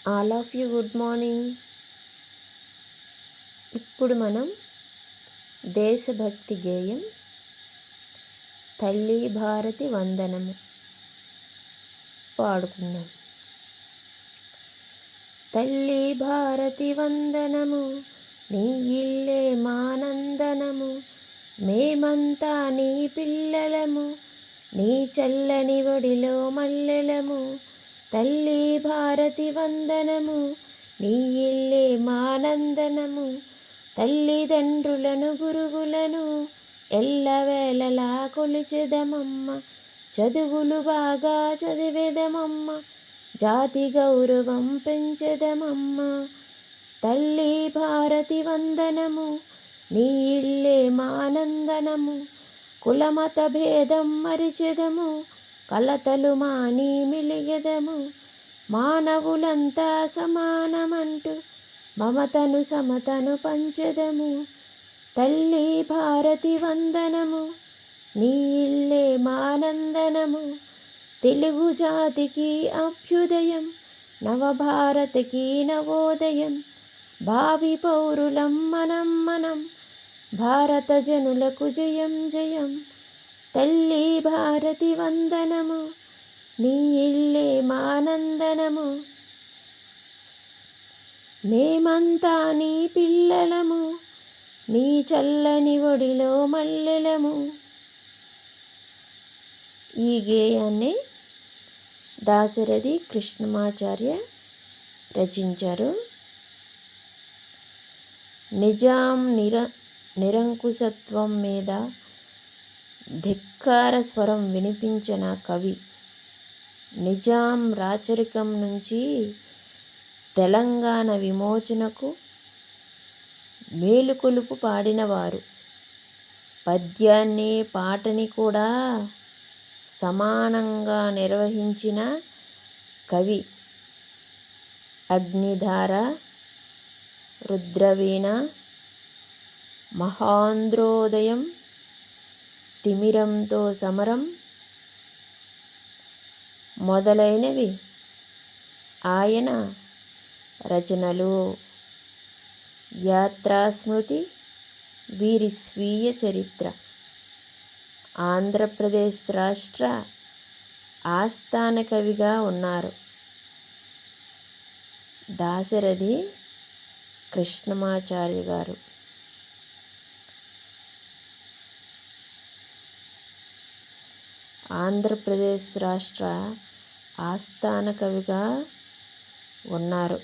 All of you good morning. ఇప్పుడు మనం దేశభక్తి గేయం తల్లి భారతి వందనము పాడుకుందాం. తల్లి భారతి వందనము, నీ ఇల్లే మానందనము, మేమంతా నీ పిల్లలము, నీ చల్లని ఒడిలో మల్లెలము. తల్లి భారతి వందనము, నీ ఇల్లే మానందనము, తల్లిదండ్రులను గురువులను ఎల్లవేళలా కొలిచెదమమ్మ. చదువులు బాగా చదివెదమమ్మ, జాతి గౌరవం పెంచెదమమ్మ. తల్లి భారతి వందనము, నీ ఇల్లే మానందనము, కులమత భేదం మరిచెదము, కలతలు మాని మిలిగెదము. మానవులంతా సమానమంటూ మమతను సమతను పంచెదము. తల్లి భారతి వందనము, నీ ఇల్లే మానందనము, తెలుగు జాతికి అభ్యుదయం, నవభారతికి నవోదయం. భావి పౌరులం మనం మనం, భారత జనులకు జయం జయం. తల్లి భారతి వందనము, నీ ఇల్లే మానందనము, మేమంతా నీ పిల్లలము, నీ చల్లని ఒడిలో మల్లెలము. ఈ గేయాన్ని దాశరథి కృష్ణమాచార్య రచించారు. నిజాం నిరంకుశత్వం మీద ధిక్కార స్వరం వినిపించిన కవి. నిజాం రాచరికం నుంచి తెలంగాణ విమోచనకు మేలుకొలుపు పాడినవారు. పద్యాన్ని పాటని కూడా సమానంగా నిర్వహించిన కవి. అగ్నిధార, రుద్రవీణ, మహాంధ్రోదయం, తిమిరంతో సమరం మొదలైనవి ఆయన రచనలు. యాత్రాస్మృతి వీరి స్వీయ చరిత్ర. ఆంధ్రప్రదేశ్ రాష్ట్ర ఆస్థాన కవిగా ఉన్నారు దాశరథి కృష్ణమాచార్య గారు. ఆంధ్రప్రదేశ్ రాష్ట్ర ఆస్థాన కవిగా ఉన్నారు.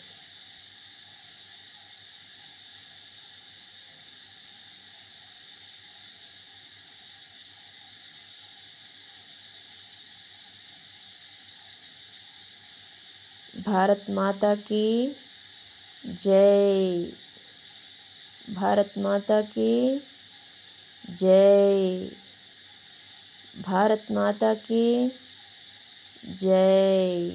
భారత్ మాతా కీ జై. భారత్ మాతా కీ జై. భారత్ మాతా కీ జై.